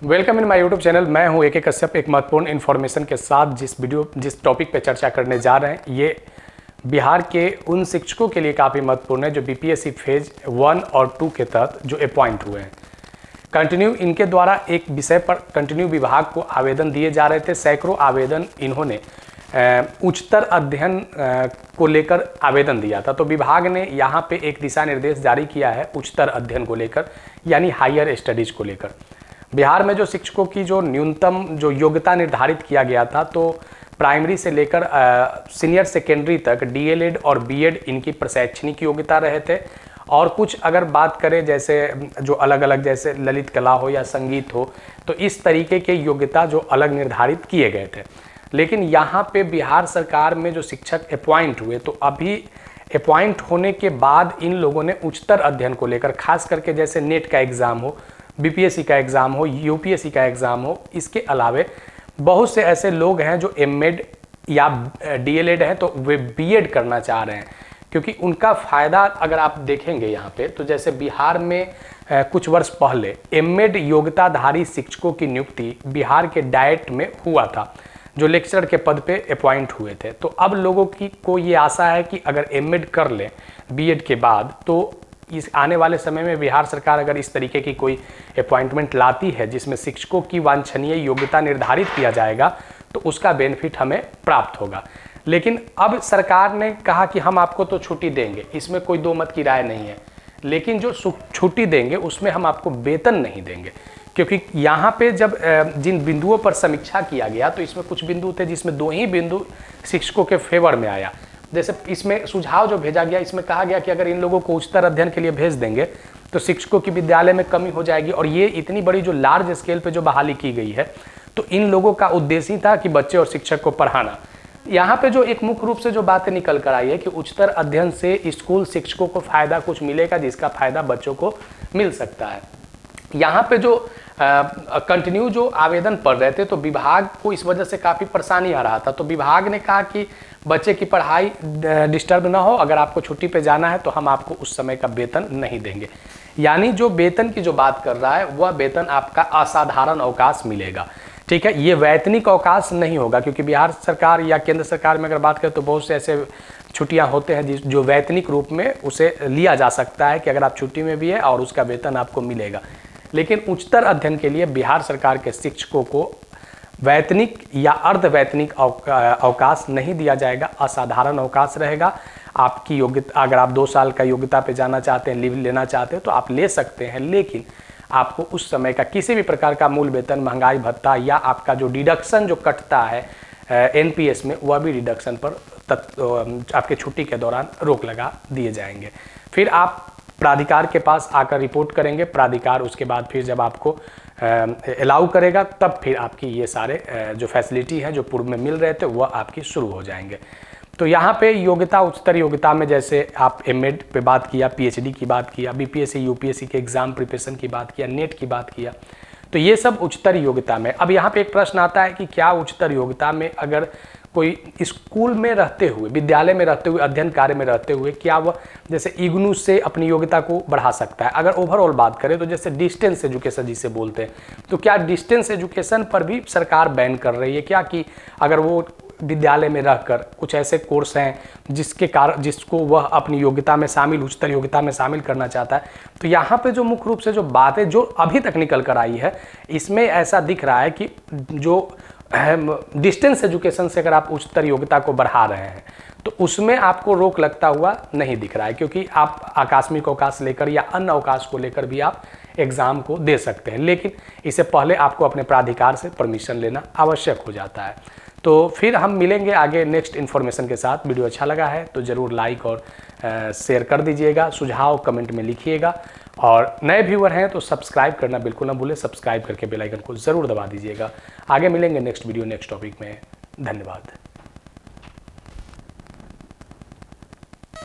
Welcome in my YouTube channel. मैं हूं AK Kashyap. एक महत्वपूर्ण इन्फॉर्मेशन के साथ जिस टॉपिक पे चर्चा करने जा रहे हैं, ये बिहार के उन शिक्षकों के लिए काफ़ी महत्वपूर्ण है जो BPSC फेज 1 और 2 के तहत जो अपॉइंट हुए हैं। कंटिन्यू इनके द्वारा एक विषय पर कंटिन्यू विभाग को आवेदन दिए जा रहे थे। सैकड़ों आवेदन इन्होंने उच्चतर अध्ययन को लेकर आवेदन दिया था। तो विभाग ने यहाँ पे एक दिशा निर्देश जारी किया है उच्चतर अध्ययन को लेकर, यानी हायर स्टडीज़ को लेकर। बिहार में जो शिक्षकों की जो न्यूनतम जो योग्यता निर्धारित किया गया था, तो प्राइमरी से लेकर सीनियर सेकेंडरी तक DLED और BEd इनकी प्रशैक्षणिक योग्यता रहे थे। और कुछ अगर बात करें जैसे जो अलग अलग जैसे ललित कला हो या संगीत हो, तो इस तरीके के योग्यता जो अलग निर्धारित किए गए थे। लेकिन यहाँ पे बिहार सरकार में जो शिक्षक अपॉइंट हुए, तो अभी अपॉइंट होने के बाद इन लोगों ने उच्चतर अध्ययन को लेकर, खास करके जैसे नेट का एग्ज़ाम हो, BPSC का एग्ज़ाम हो, UPSC का एग्ज़ाम हो, इसके अलावे बहुत से ऐसे लोग हैं जो MEd या DLED हैं तो वे BEd करना चाह रहे हैं। क्योंकि उनका फ़ायदा अगर आप देखेंगे यहाँ पे, तो जैसे बिहार में कुछ वर्ष पहले MEd योग्यताधारी शिक्षकों की नियुक्ति बिहार के डाइट में हुआ था, जो लेक्चरर के पद पे अपॉइंट हुए थे। तो अब लोगों को ये आशा है कि अगर MEd कर लें BEd के बाद, तो इस आने वाले समय में बिहार सरकार अगर इस तरीके की कोई अपॉइंटमेंट लाती है जिसमें शिक्षकों की वांछनीय योग्यता निर्धारित किया जाएगा, तो उसका बेनिफिट हमें प्राप्त होगा। लेकिन अब सरकार ने कहा कि हम आपको तो छुट्टी देंगे, इसमें कोई दो मत की राय नहीं है, लेकिन जो छुट्टी देंगे उसमें हम आपको वेतन नहीं देंगे। क्योंकि यहाँ पे जब जिन बिंदुओं पर समीक्षा किया गया, तो इसमें कुछ बिंदु थे जिसमें 2 ही बिंदु शिक्षकों के फेवर में आया। जैसे इसमें सुझाव जो भेजा गया, इसमें कहा गया कि अगर इन लोगों को उच्चतर अध्ययन के लिए भेज देंगे तो शिक्षकों की विद्यालय में कमी हो जाएगी। और ये इतनी बड़ी जो लार्ज स्केल पे जो बहाली की गई है, तो इन लोगों का उद्देश्य था कि बच्चे और शिक्षक को पढ़ाना। यहाँ पे जो एक मुख्य रूप से जो बातें निकल कर आई है कि उच्चतर अध्ययन से स्कूल शिक्षकों को फायदा कुछ मिलेगा, जिसका फायदा बच्चों को मिल सकता है। यहाँ पे जो कंटिन्यू जो आवेदन पढ़ रहे थे, तो विभाग को इस वजह से काफ़ी परेशानी आ रहा था। तो विभाग ने कहा कि बच्चे की पढ़ाई डिस्टर्ब ना हो, अगर आपको छुट्टी पे जाना है तो हम आपको उस समय का वेतन नहीं देंगे। यानी जो वेतन की जो बात कर रहा है, वह वेतन आपका असाधारण अवकाश मिलेगा। ठीक है, ये वैतनिक अवकाश नहीं होगा, क्योंकि बिहार सरकार या केंद्र सरकार में अगर बात करें तो बहुत से ऐसे छुट्टियां होते हैं जो वैतनिक रूप में उसे लिया जा सकता है कि अगर आप छुट्टी में भी है और उसका वेतन आपको मिलेगा। लेकिन उच्चतर अध्ययन के लिए बिहार सरकार के शिक्षकों को वैतनिक या अर्धवैतनिक अवकाश नहीं दिया जाएगा, असाधारण अवकाश रहेगा। आपकी योग्यता, अगर आप 2 साल का योग्यता पे जाना चाहते हैं, लीव लेना चाहते हैं, तो आप ले सकते हैं। लेकिन आपको उस समय का किसी भी प्रकार का मूल वेतन, महंगाई भत्ता या आपका जो डिडक्शन जो कटता है NPS में, वह भी डिडक्शन पर आपके छुट्टी के दौरान रोक लगा दिए जाएंगे। फिर आप प्राधिकार के पास आकर रिपोर्ट करेंगे। प्राधिकार उसके बाद फिर जब आपको अलाउ करेगा, तब फिर आपकी ये सारे जो फैसिलिटी है जो पूर्व में मिल रहे थे, वह आपकी शुरू हो जाएंगे। तो यहाँ पे योग्यता, उच्चतर योग्यता में जैसे आप MEd पे बात किया, PhD की बात किया, BPSC UPSC के एग्ज़ाम प्रिपरेशन की बात किया, नेट की बात किया, तो ये सब उच्चतर योग्यता में। अब यहाँ पे एक प्रश्न आता है कि क्या उच्चतर योग्यता में अगर कोई स्कूल में रहते हुए, विद्यालय में रहते हुए, अध्ययन कार्य में रहते हुए, क्या वह जैसे IGNOU से अपनी योग्यता को बढ़ा सकता है? अगर ओवरऑल बात करें तो जैसे डिस्टेंस एजुकेशन जिसे बोलते हैं, तो क्या डिस्टेंस एजुकेशन पर भी सरकार बैन कर रही है क्या? कि अगर वो विद्यालय में रहकर कुछ ऐसे कोर्स हैं जिसको वह अपनी योग्यता में शामिल, उच्चतर योग्यता में शामिल करना चाहता है, तो यहाँ पे जो मुख्य रूप से जो बातें जो अभी तक निकल कर आई है, इसमें ऐसा दिख रहा है कि जो डिस्टेंस एजुकेशन से अगर आप उच्चतर योग्यता को बढ़ा रहे हैं, तो उसमें आपको रोक लगता हुआ नहीं दिख रहा है। क्योंकि आप आकस्मिक अवकाश लेकर या अन्य अवकाश को लेकर भी आप एग्ज़ाम को दे सकते हैं, लेकिन इससे पहले आपको अपने प्राधिकार से परमिशन लेना आवश्यक हो जाता है। तो फिर हम मिलेंगे आगे नेक्स्ट इन्फॉर्मेशन के साथ। वीडियो अच्छा लगा है तो ज़रूर लाइक और शेयर कर दीजिएगा, सुझाव कमेंट में लिखिएगा, और नए व्यूअर हैं तो सब्सक्राइब करना बिल्कुल ना भूलें। सब्सक्राइब करके बेल आइकन को ज़रूर दबा दीजिएगा। आगे मिलेंगे नेक्स्ट वीडियो, नेक्स्ट टॉपिक में। धन्यवाद।